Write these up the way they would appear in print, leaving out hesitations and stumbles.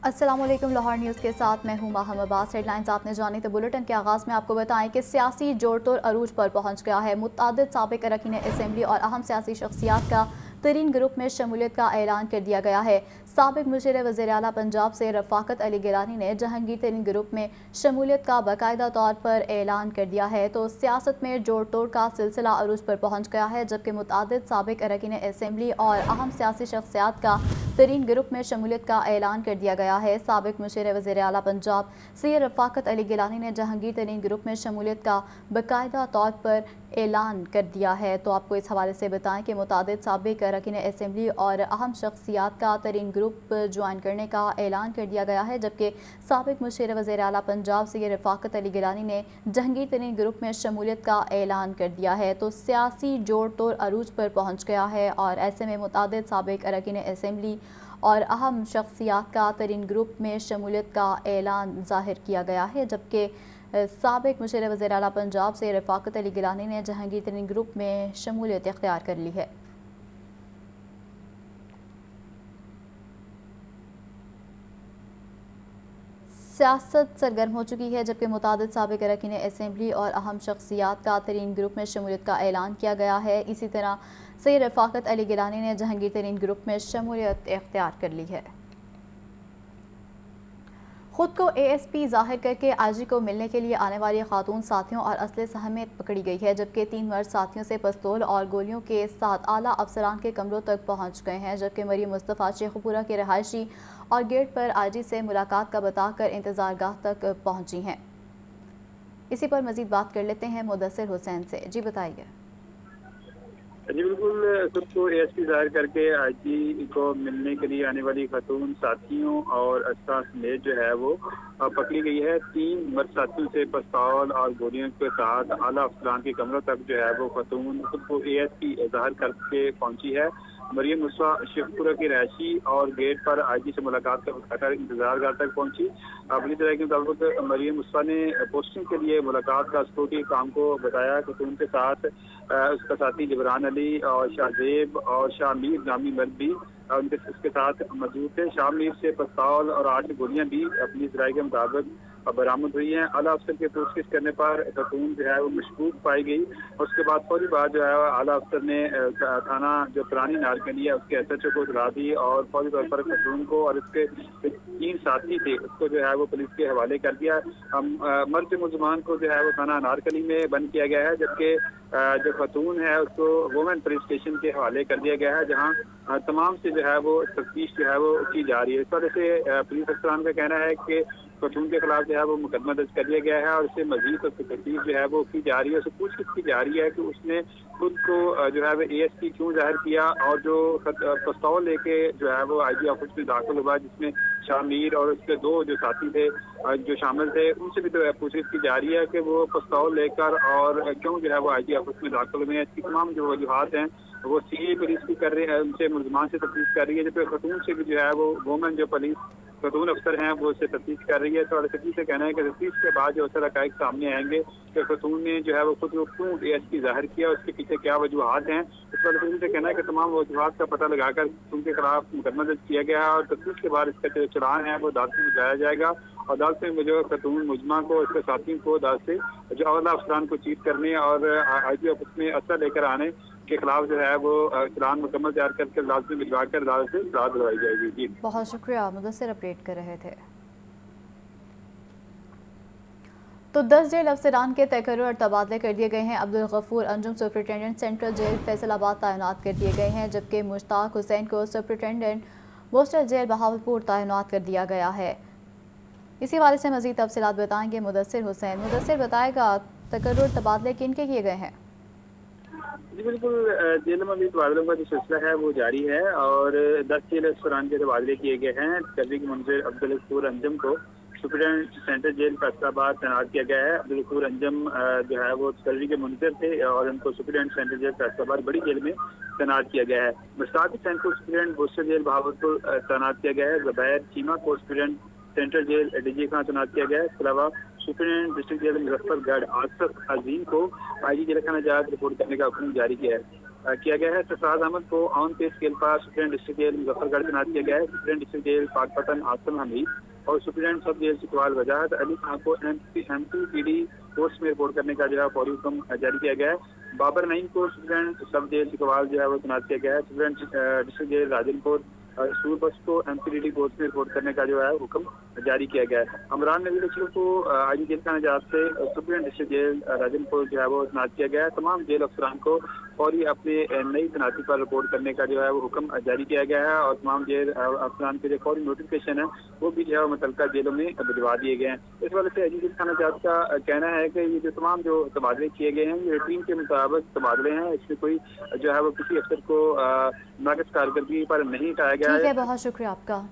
अस्सलाम वालेकुम। लाहौर न्यूज़ के साथ मैं हूँ माहम अब्बास। हेडलाइंस आपने जानी तो बुलेटिन के आगाज़ में आपको बताएं कि सियासी जोड़ तोड़ अरूज पर पहुँच गया है। मुतअद्दिद साबिक़ अरकान असेंबली और अहम सियासी शख्सियात का तरीन ग्रुप में शमूलियत का ऐलान कर दिया गया है। साबिक़ मुशीर वज़ीर आला पंजाब से रफ़ाकत अली गिलानी ने जहांगीर तरीन ग्रुप में शमूलियत का बाकायदा तौर पर ऐलान कर दिया है। तो सियासत में जोड़ तोड़ का सिलसिला अरूज पर पहुँच गया है, जबकि मुतअद्दिद साबिक़ अरकान असेंबली और अहम सियासी शख्सियात का तरीन ग्रुप में शमूलियत का ऐलान कर दिया गया है। साबिक़ मुशीर वज़ीर आला पंजाब सैयद रफ़ाकत अली गिलानी ने जहांगीर तरीन ग्रुप में शमूलियत का बाकायदा तौर पर ऐलान कर दिया है। तो आपको इस हवाले से बताएं कि मुतअद्दिद साबिक़ अरकान असेंबली और अहम शख्सियात का तरीन ग्रुप ज्वाइन करने का ऐलान कर दिया गया है, जबकि साबिक़ मुशीर वज़ीर आला पंजाब सैयद रफ़ाकत अली गिलानी ने जहांगीर तरीन ग्रुप में शमूलियत का ऐलान कर दिया है। तो सियासी जोड़ तोड़ अरूज पर पहुँच गया है और ऐसे में मुतअद्दिद साबिक़ अरकान असेंबली और अहम शख्सियात का तरीन ग्रुप में शमूलियत का ऐलान ज़ाहिर किया गया है, जबकि साबिक़ मुशीर वज़ीर आला पंजाब से रफ़ाकत अली गिलानी ने जहांगीर तरीन ग्रुप में शमूलियत इख्तियार कर ली है। सियासत सरगर्म हो चुकी है, जबकि मुतअद्दिद साबिक़ अरकान असेंबली और अहम शख्सियात का तरीन ग्रुप में शमूलियत का ऐलान किया गया है। इसी तरह सैयद रफ़ाकत अली गिलानी ने जहांगीर तरीन ग्रुप में शमूलियत इख्तियार कर ली है। खुद को ASP जाहिर करके IG को मिलने के लिए आने वाली खातून साथियों और असले समेत पकड़ी गई है, जबकि 3 मर्द साथियों से पिस्तौल और गोलियों के साथ आला अफसरान के कमरों तक पहुंच गए हैं, जबकि मरियम मुस्तफ़ा शेखुपुरा के रहायशी और गेट पर IG से मुलाकात का बताकर इंतज़ारगाह तक पहुंची हैं। इसी पर मज़ीद बात कर लेते हैं मुदस्सिर हुसैन से। जी बताइए। जी बिल्कुल, खुद को ASP जाहिर करके IG को मिलने के लिए आने वाली खातून साथियों और असला समेत जो है वो पकड़ी गई है। 3 मर्द साथियों से पिस्तौल और गोलियों के साथ आला अफसरान के कमरों तक जो है वो खातून खुद को ASP जाहिर करके पहुंची है। मरियम मुस्तफ़ा शेखपुरा की रहायशी और गेट पर IG से मुलाकात का बताकर इंतजारगाह तक पहुंची। अपनी तरह के मुताबिक मरियम मुस्तफ़ा ने पोस्टिंग के लिए मुलाकात का सिक्योरिटी काम को बताया कि उनके साथ उसका साथी जबरान अली और शाहजेब और शामीर नामी मर्द भी उसके साथ मौजूद थे। शामीर से पिस्तौल और 8 गोलियां भी अपनी राय के मुताबिक बरामद हुई हैं। आला अफसर के पूछताछ करने पर खातून जो है वो मशकूक पाई गई। उसके बाद फौरी बात जो है आला अफसर ने थाना जो पुरानी नारकली है उसके SHO को इतला दी और फौरी तौर पर खातून को और उसके 3 साथी थे उसको जो है वो पुलिस के हवाले कर दिया। मर्द मुलजमान को जो है वो थाना नारकली में बंद किया गया है, जबकि जो खातून है उसको वुमेन पुलिस स्टेशन के हवाले कर दिया गया है, जहाँ तमाम से जो है वो तफ्तीश जो है वो की जा रही है। इस वजह से पुलिस अफसरान का कहना है कि खातून के खिलाफ जो है वो मुकदमा दर्ज कर दिया गया है और इससे मजीद तफ्तीश जो है वो की जा रही है। उससे पूछताछ की जा रही है कि उसने खुद को जो है वो ASP क्यों जाहिर किया और जो पिस्तौल लेके जो है वो IG ऑफिस में दाखिल हुआ, जिसमें शामीर और उसके 2 जो साथी थे जो शामिल थे, उनसे भी तो पूछताछ की जा रही है कि वो पिस्तौल लेकर और क्यों जो है वो IG ऑफिस में दाखिल हुए हैं। इसकी तमाम जो वजूहात हैं वो CA पुलिस भी कर रही है, उनसे मुलजमान से तफ्तीश कर रही है, जबकि खातून से भी जो है वो वुमेन जो पुलिस खातून अफसर हैं वो उससे तफ्तीश कर रही है। तो RSP से कहना है कि तफ्तीश के बाद जो असर हक़ाइक़ सामने आएंगे कि खातून ने जो है वो खुद को क्यों ASP जाहिर किया, उसके पीछे क्या वजूहात हैं। इस पर से कहना है कि तमाम वजूहात का पता लगाकर उनके खिलाफ मुकदमा दर्ज किया गया है और तफ्तीश के बाद इसका जो चलान है वो अदालत में भिजवाया जाएगा। अदालत में जो खातून मुजमा को उसके साथियों को अदालत से जो आला अफसरान को चीट करने और IG ऑफिस में असर लेकर आने के खिलाफ जो है वो चलान मुकम्मल तैयार करके अदालत में भिजवा कर अदालत से इत्तला दिलवाई जाएगी। जी बहुत शुक्रिया, मुदस्सिर अपडेट कर रहे थे। तो 10 जेल अफसरान के तकर्रुर और तबादले कर दिए गए हैं। Abdul Ghafoor Anjum superintendent central jail Faisalabad तैनात कर दिए गए हैं, जबकि मुश्ताक हुसैन को सुपरिटेंडेंट बोस्टल जेल बहावलपुर तैनात कर दिया गया है। इसी हवाले से मज़ीद तफसीलात बताएंगे मुदस्सिर हुसैन। मुदस्सिर बताएगा तकर्रुर तबादले किन के किए गए हैं? जी बिल्कुल, जेल में भी तबादलों का जो सिलसिला है वो जारी है और 10 जेल अफसरान के तबादले किए गए हैं। कभी के मुंसिर अब्दुल गफूर अंजुम को सुपरिटेंडेंट सेंट्रल जेल फैसलाबाद तैनात किया गया है। अब्दुल गफूर अंजुम जो है वो कलवी के मुंसिर थे और उनको सुपरिटेंडेंट सेंट्रल जेल फैसलाबाद बड़ी जेल में तैनात किया गया है। मुश्ताक हुसैन को सुपरिटेंडेंट बोस्टल जेल बहावलपुर तैनात किया गया है। ज़ुबैर चीमा को सुपरिटेंडेंट सेंट्रल जेल DG खां तैनात किया गया है। इसके अलावा superintendent district jail Muzaffargarh Asif Azeem को IG जेल खाना जात रिपोर्ट करने का हुक्म जारी किया है। किया गया है। सरफराज अहमद को ऑन पे स्केल पर सुप्रीम डिस्ट्रिक्ट जेल मुजफ्फरगढ़ तैनात किया गया है। Supreme district jail Pakpattan Asim Hameed और सुप्रीडेंट सब जेल सिकवाल वजाहत अली खान को MPPD कोर्स में रिपोर्ट करने का जो है फौरी हुक्म जारी किया गया है। बाबर नईम को सुप्रीडेंट सब जेल सिकवाल जो है वो तैनात किया गया है। सुप्रीडेंट डिस्ट्रिक्ट जेल राजनपुर सूर बस को MPPD कोर्स में रिपोर्ट करने का जो है हुक्म जारी किया गया है। अमरान नबी लचलू को आईजी जेल का निजात से सुप्रीम डिस्ट्रिक्ट जेल राजनपुर जो है वो तैनात किया गया है। तमाम जेल अफसरान को फौरी अपने नई तैनाती पर रिपोर्ट करने का जो है वो हुक्म जारी किया गया है और तमाम जेल अफसरान के जो फौरी नोटिफिकेशन है वो भी जो है मुतल्लिका जेलों में भिजवा दिए गए हैं। इस वजह से आईजी जेल का निजात का कहना है कि ये जो तमाम जो तबादले किए गए हैं ये रूटीन के मुताबिक तबादले हैं, इसमें कोई जो है वो किसी अफसर को नाक़िस कारकर्दगी पर नहीं हटाया गया ठीक है, बहुत शुक्रिया आपका।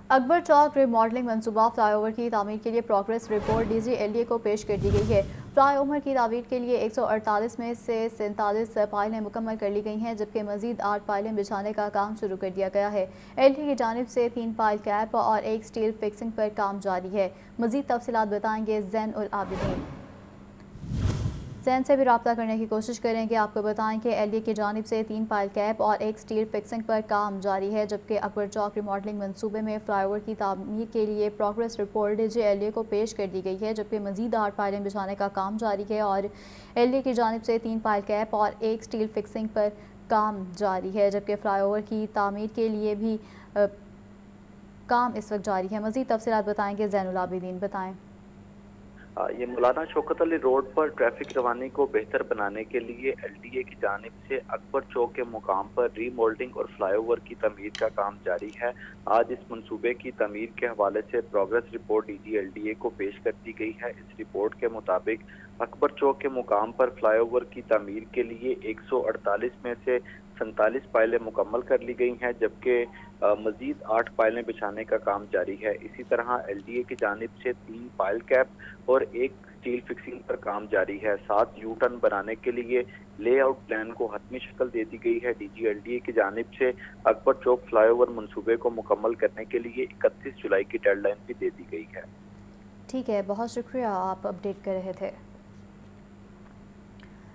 अकबर चौक रिमॉडलिंग मंसूबा फ्लाईओवर की तामीर के लिए प्रोग्रेस रिपोर्ट DGLDA को पेश कर दी गई है। फ्लाईओवर की तामीर के लिए 148 में से 47 पाइलें मुकम्मल कर ली गई हैं, जबकि मजीद 8 पाइलें बिछाने का काम शुरू कर दिया गया है। LDA की जानिब से 3 पाइल कैप और 1 स्टील फिक्सिंग पर काम जारी है। मजीद तफसीलात बताएंगे ज़ैन उल आबिदीन। ज़ैन से भी रब्ता करने की कोशिश करेंगे। आपको बताएं कि LDA की जानिब से 3 पाइल कैप और 1 स्टील फिक्सिंग पर काम जारी है, जबकि अकबर चौक रिमॉडलिंग मंसूबे में फ्लाईओवर की तामीर के लिए प्रोग्रेस रिपोर्ट DGLDA को पेश कर दी गई है, जबकि मजीद 8 पाइलें बिछाने का काम जारी है और LDA की जानिब से 3 पाइल कैप और 1 स्टील फिक्सिंग पर काम जारी है, जबकि फ्लाईओवर की तामीर के लिए भी काम इस वक्त जारी है। मजीद तफसीलात बताएंगे ज़ैनुल आबिदीन। बताएं। ये मौलाना शौकत अली रोड पर ट्रैफिक रवानी को बेहतर बनाने के लिए LDA की जानिब से अकबर चौक के मुकाम पर रीमोल्डिंग और फ्लाईओवर की तमीर का काम जारी है। आज इस मंसूबे की तमीर के हवाले से प्रोग्रेस रिपोर्ट DGLDA को पेश कर दी गई है। इस रिपोर्ट के मुताबिक अकबर चौक के मुकाम पर फ्लाईओवर की तमीर के लिए 148 में से 47 पाइलें मुकम्मल कर ली गई हैं, जबकि मजीद 8 पाइलें बिछाने का काम जारी है। इसी तरह LDA की जानिब से 3 पाइल कैप और 1 स्टील फिक्सिंग पर काम जारी है। 7 यू टर्न बनाने के लिए लेआउट प्लान को हतमी शक्ल दे दी गई है। DGLDA की जानिब से अकबर चौक फ्लाईओवर मंसूबे को मुकम्मल करने के लिए 31 जुलाई की डेडलाइन भी दे दी गई है। ठीक है, बहुत शुक्रिया, आप अपडेट कर रहे थे।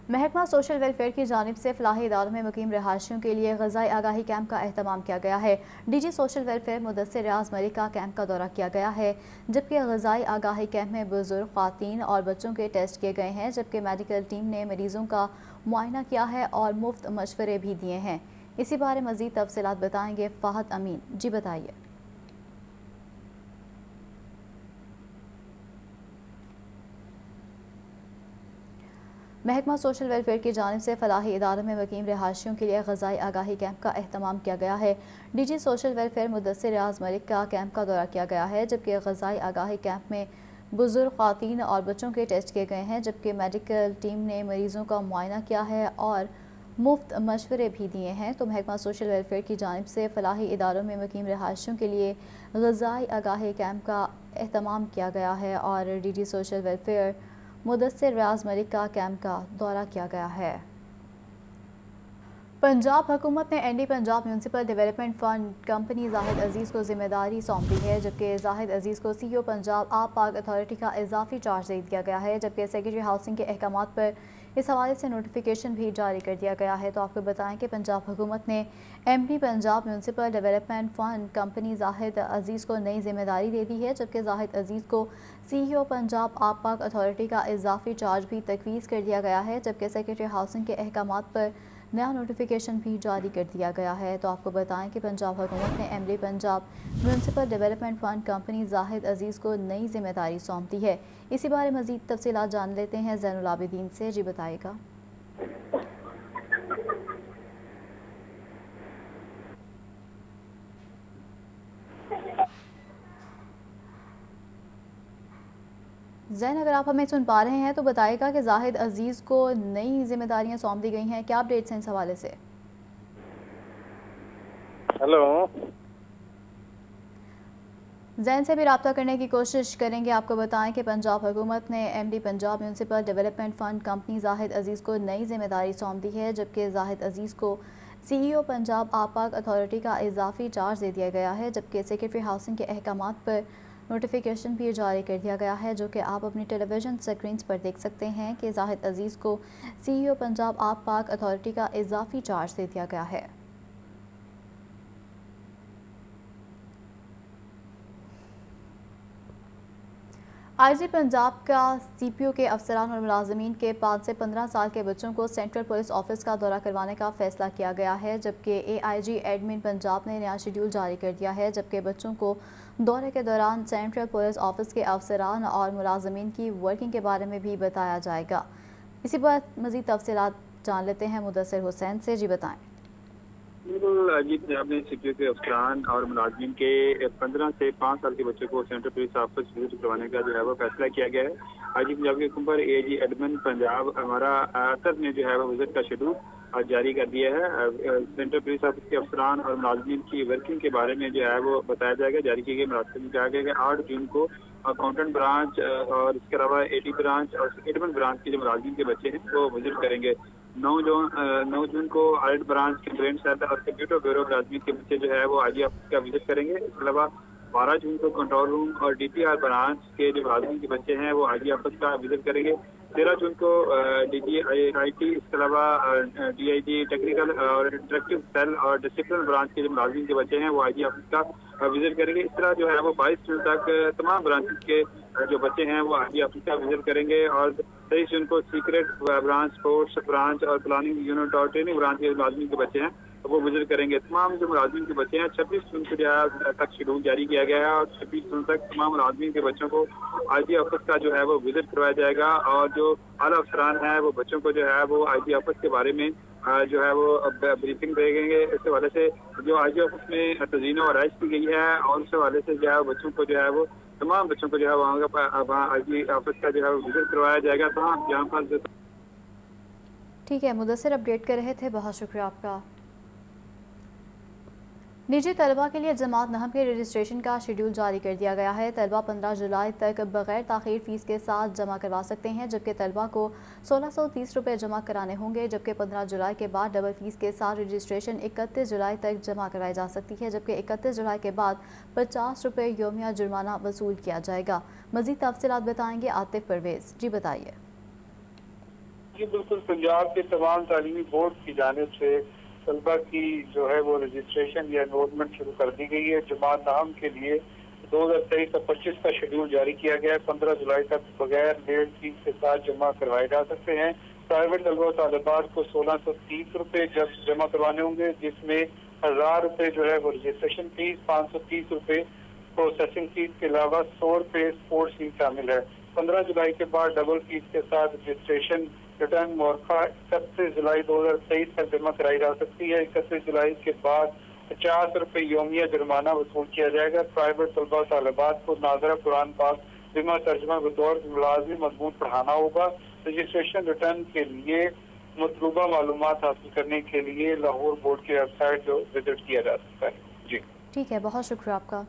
महकमा सोशल वेलफेयर की जानिब से फलाही इदारों में मुकीम रहायशियों के लिए ग़ज़ाई आगाही कैंप का अहतमाम किया गया है। DG सोशल वेलफेयर मुदस्सिर रियाज मलिक का कैंप का दौरा किया गया है, जबकि ग़ज़ाई आगाही कैंप में बुजुर्ग ख़वातीन और बच्चों के टेस्ट किए गए हैं, जबकि मेडिकल टीम ने मरीजों का मुआयना किया है और मुफ्त मशवरे भी दिए हैं। इसी बारे मज़ीद तफसीलात बताएंगे फ़ाहद अमीन। जी बताइए। महकमा सोशल वेलफेयर की जानिब से फलाही इदारों में मुकीम रहायशियों के लिए ग़ज़ाई आगाही कैंप का अहतमाम किया गया है। DG सोशल वेलफेयर मुदस्सिर रियाज मलिक का कैंप का दौरा किया गया है, जबकि ग़ज़ाई आगाही कैंप में बुजुर्ग ख़वातीन और बच्चों के टेस्ट किए गए हैं, जबकि मेडिकल टीम ने मरीज़ों का मुआयना किया है और मुफ्त मशवरे भी दिए हैं। तो महकमा सोशल वेलफेयर की जानिब से फलाही इदारों में मुकीम रहायशियों के लिए ग़ज़ाई आगाही कैंप का अहतमाम किया गया है और DG सोशल वेलफेयर मुदस्सिर रियाज मलिक का कैंप का दौरा किया गया है। पंजाब हुकूमत ने ND Punjab municipal development fund company Zahid Aziz को जिम्मेदारी सौंप दी है, जबकि जाहिद अजीज़ को CEO पंजाब आब पाक अथॉरिटी का इजाफी चार्ज दे दिया गया है, जबकि सेक्रेटरी हाउसिंग के अहकामात पर इस हवाले से नोटिफिकेशन भी जारी कर दिया गया है। तो आपको बताएं कि पंजाब हुकूमत ने MD Punjab municipal development fund company Zahid Aziz को नई जिम्मेदारी दे दी है, जबकि जाहिद अजीज़ को CEO पंजाब आब पाक अथॉरिटी का इजाफी चार्ज भी तजवीज़ कर दिया गया है, जबकि सेक्रेटरी हाउसिंग के अहकामात पर नया नोटिफिकेशन भी जारी कर दिया गया है। तो आपको बताएं कि पंजाब हुकूमत ने MD Punjab municipal development fund company Zahid Aziz को नई जिम्मेदारी सौंप दी है। इसी बारे मज़ीद तफसीलात जान लेते हैं ज़ैनुल आबिदीन से। जी बताइएगा। ज़ैन, अगर आप हमें सुन पा रहे हैं तो बताइएगा कि जाहिद अजीज़ को नई जिम्मेदारियां सौंप दी गई हैं, क्या अपडेट्स हैं इस हवाले से? हेलो, ज़ैन से भी रब्ता करने की कोशिश करेंगे। आपको बताएं कि पंजाब हुकूमत ने MD Punjab municipal development fund company Zahid Aziz को नई जिम्मेदारी सौंप दी है, जबकि जाहिद अजीज़ को CEO पंजाब आब पाक अथॉरिटी का इजाफी चार्ज दे दिया गया है, जबकि सेक्रेटरी हाउसिंग के अहकामात पर نوٹیفیکیشن بھی جاری کر دیا گیا ہے، جو کہ آپ اپنی ٹیلی ویژن اسکرینز پر دیکھ سکتے ہیں کہ زاہد عزیز کو CEO پنجاب آب پاک اتھارٹی کا اضافی چارج دے دیا گیا ہے۔ IG پنجاب کا CPO کے افسران اور ملازمین کے 5 سے 15 سال کے بچوں کو سینٹرل پولیس آفس کا دورہ کروانے کا فیصلہ کیا گیا ہے، جبکہ AIG ایڈمن پنجاب نے نیا شیڈول جاری کر دیا ہے، جبکہ بچوں کو دورے کے دوران سینٹرل پولیس آفس کے افسران اور ملازمین کی ورکنگ کے بارے میں بھی بتایا جائے گا۔ اسی پر مزید تفصیلات جان لیتے ہیں مدثر حسین سے۔ جی بتائیں۔ بالکل IG پنجاب نے CPO کے افسران اور ملازمین کے 15 سے 5 سال کے بچوں کو سینٹرل پولیس آفس وزٹ کروانے کا جو ہے وہ فیصلہ کیا گیا ہے۔ IG پنجاب کے حکم پر AIG ایڈمن پنجاب ہمارا اثر نے جو ہے وہ وزٹ کا شیڈول جاری کر دیا ہے۔ سینٹرل پولیس آفس کے افسران اور ملازمین کی ورکنگ کے بارے میں جو ہے وہ بتایا جائے گا۔ جاری کیے گئے مراسم میں کہا گیا کہ 8 جون کو اکاؤنٹنٹ برانچ اور اس کے علاوہ AD برانچ اور سیکریٹمنٹ برانچ کے جو ملازمین کے بچے ہیں وہ وزٹ کریں گے۔ 9 جون کو آڈٹ برانچ کمپلینٹ سیل اور کمپیوٹر بیورو ملازمین کے بچے جو ہے وہ IG آفس کا وزٹ کریں گے۔ اس کے علاوہ 12 جون کو کنٹرول روم اور DPR برانچ کے جو ملازمین کے بچے ہیں وہ IG آفس کا وزٹ کریں گے۔ 13 جون کو DG IT، اس کے علاوہ DIG ٹیکنیکل اور انٹریکٹیو سیل اور ڈسپلن برانچ کے جو ملازمین کے بچے ہیں وہ IG آفس کا وزٹ کریں گے۔ اس طرح جو ہے وہ 22 جون تک تمام برانچز کے جو بچے ہیں وہ IG آفس کا وزٹ کریں گے، اور 23 جون کو سیکریٹ برانچ، اسپورٹس برانچ اور پلاننگ یونٹ اور ٹریننگ برانچ کے ملازمین کے بچے ہیں وہ وزٹ کریں گے۔ تمام جو ملازمین کے بچے ہیں 26 جون سے جو ہے تک شیڈول جاری کیا گیا ہے، اور 26 جون تک تمام ملازمین کے بچوں کو IG آفس کا جو ہے وہ وزٹ کروایا جائے گا، اور جو اعلیٰ افسران ہیں وہ بچوں کو جو ہے وہ IG آفس کے بارے میں جو ہے وہ بریفنگ دے گے۔ اس حوالے سے جو IG آفس میں تزئین و آرائش کی گئی ہے، اور اس حوالے سے جو ہے بچوں کو جو ہے وہ تمام بچوں کو جو ہے وہاں IG آفس کا جو ہے وزٹ کروایا جائے گا۔ تمام جہاں پر ٹھیک ہے، مدثر اپڈیٹ کر رہے تھے، بہت شکریہ آپ کا۔ نجی طلبہ کے لیے جماعت نہم کے رجسٹریشن کا شیڈول جاری کر دیا گیا ہے۔ طلبہ 15 جولائی تک بغیر تاخیر فیس کے ساتھ جمع کروا سکتے ہیں، جبکہ طلبہ کو 1630 روپے جمع کرانے ہوں گے، جبکہ 15 جولائی کے بعد ڈبل فیس کے ساتھ رجسٹریشن 31 جولائی تک جمع کرائی جا سکتی ہے، جبکہ 31 جولائی کے بعد 50 روپے یومیہ جرمانہ وصول کیا جائے گا۔ مزید تفصیلات بتائیں گے عاطف پرویز۔ جی بتائیے۔ جی بالکل، پنجاب کے تمام تعلیمی بورڈ کی جانب سے طلبہ کی جو ہے وہ رجسٹریشن یا انرولمنٹ شروع کر دی گئی ہے۔ جماعت نہم کے لیے 2023 سے 25 کا شیڈول جاری کیا گیا ہے۔ 15 جولائی تک بغیر لیٹ فیس کے ساتھ جمع کروائے جا سکتے ہیں۔ پرائیویٹ طلبہ و طالبات کو 1630 روپے جمع کروانے ہوں گے، جس میں 1000 روپے جو ہے وہ رجسٹریشن فیس، 530 روپے پروسیسنگ فیس کے علاوہ 100 روپے اسپورٹس فیس شامل ہے۔ 15 جولائی کے بعد ڈبل فیس کے ساتھ رجسٹریشن ریٹرن مورخہ 31 جولائی 2023 تک جمع کرائی جا سکتی ہے۔ 31 جولائی کے بعد 50 روپے یومیہ جرمانہ وصول کیا جائے گا۔ پرائیویٹ طلبہ طالبات کو ناظرہ قرآن پاک بما ترجمہ بطور لازمی مضمون پڑھانا ہوگا۔ رجسٹریشن ریٹرن کے لیے مطلوبہ معلومات حاصل کرنے کے لیے لاہور بورڈ کی ویب سائٹ جو وزٹ کیا جا سکتا ہے۔ جی ٹھیک ہے، بہت شکریہ آپ کا۔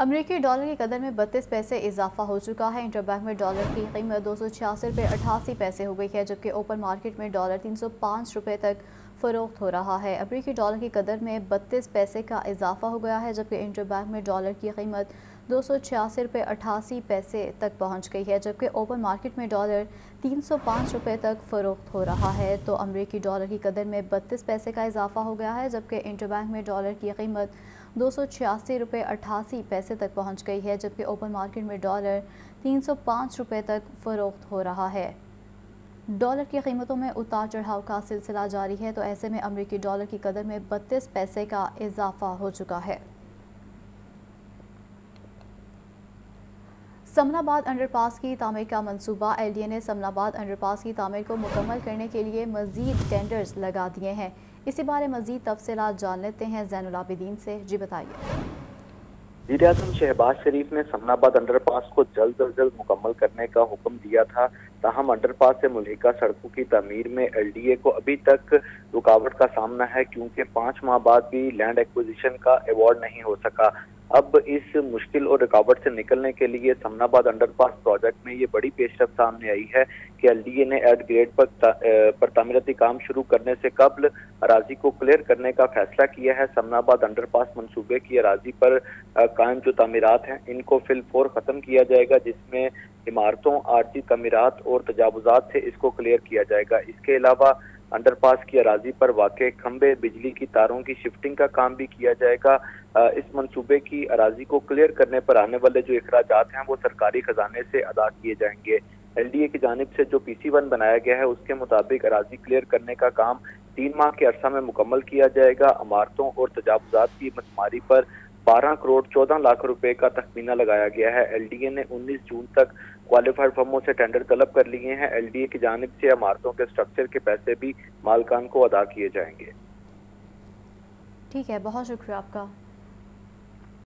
امریکی ڈالر کی قدر میں 32 پیسے اضافہ ہو چکا ہے۔ انٹر بینک میں ڈالر کی قیمت 286 روپے 88 پیسے ہو گئی ہے، جبکہ اوپن مارکیٹ میں ڈالر 305 روپے تک فروخت ہو رہا ہے۔ امریکی ڈالر کی قدر میں 32 پیسے کا اضافہ ہو گیا ہے، جبکہ انٹر بینک میں ڈالر کی قیمت 286 روپے 88 پیسے تک پہنچ گئی ہے، جبکہ اوپن مارکیٹ میں ڈالر 305 روپے تک فروخت ہو رہا ہے۔ تو امریکی ڈالر کی قدر میں 32 پیسے کا اضافہ ہو گیا ہے، جبکہ انٹر بینک میں ڈالر کی قیمت 286 روپے 88 پیسے تک پہنچ گئی ہے، جبکہ اوپن مارکیٹ میں ڈالر 305 روپے تک فروخت ہو رہا ہے۔ ڈالر کی قیمتوں میں اتار چڑھاؤ کا سلسلہ جاری ہے، تو ایسے میں امریکی ڈالر کی قدر میں 32 پیسے کا اضافہ ہو چکا ہے۔ سمن آباد انڈر پاس کی تعمیر کا منصوبہ LDA نے سمن آباد انڈر پاس کی تعمیر کو مکمل کرنے کے لیے مزید ٹینڈرز لگا دیے ہیں۔ اسی بارے مزید تفصیلات جان لیتے ہیں زین العابدین سے۔ جی بتائیے۔ وزیر اعظم شہباز شریف نے سمن آباد انڈر پاس کو جلد از جلد مکمل کرنے کا حکم دیا تھا، تاہم انڈر پاس سے ملحقہ سڑکوں کی تعمیر میں LDA کو ابھی تک رکاوٹ کا سامنا ہے، کیونکہ 5 ماہ بعد بھی لینڈ ایکوزیشن کا ایوارڈ نہیں ہو سکا۔ اب اس مشکل اور رکاوٹ سے نکلنے کے لیے سمناباد انڈر پاس پروجیکٹ میں یہ بڑی پیش رفت سامنے آئی ہے کہ LDA نے ایٹ گریڈ پر تعمیراتی کام شروع کرنے سے قبل اراضی کو کلیئر کرنے کا فیصلہ کیا ہے۔ سمناباد انڈر پاس منصوبے کی اراضی پر قائم جو تعمیرات ہیں ان کو فی الفور ختم کیا جائے گا، جس میں عمارتوں، عارضی تعمیرات اور تجاوزات سے اس کو کلیئر کیا جائے گا۔ اس کے علاوہ انڈر پاس کی اراضی پر واقع کھمبے، بجلی کی تاروں کی شفٹنگ کا کام بھی کیا جائے گا۔ اس منصوبے کی اراضی کو کلیئر کرنے پر آنے والے جو اخراجات ہیں وہ سرکاری خزانے سے ادا کیے جائیں گے۔ LDA کی جانب سے جو PC1 بنایا گیا ہے اس کے مطابق اراضی کلیئر کرنے کا کام 3 ماہ کے عرصہ میں مکمل کیا جائے گا۔ عمارتوں اور تجاوزات کی مسماری پر 12 کروڑ 14 لاکھ روپے کا تخمینہ لگایا گیا ہے۔ LDA نے 19 جون تک کوالیفائڈ فرموں سے ٹینڈر طلب کر لیے ہیں۔ LDA کی جانب سے عمارتوں کے سٹرکچر کے پیسے بھی مالکان کو ادا کیے جائیں گے۔ ٹھیک ہے، بہت شکریہ آپ کا۔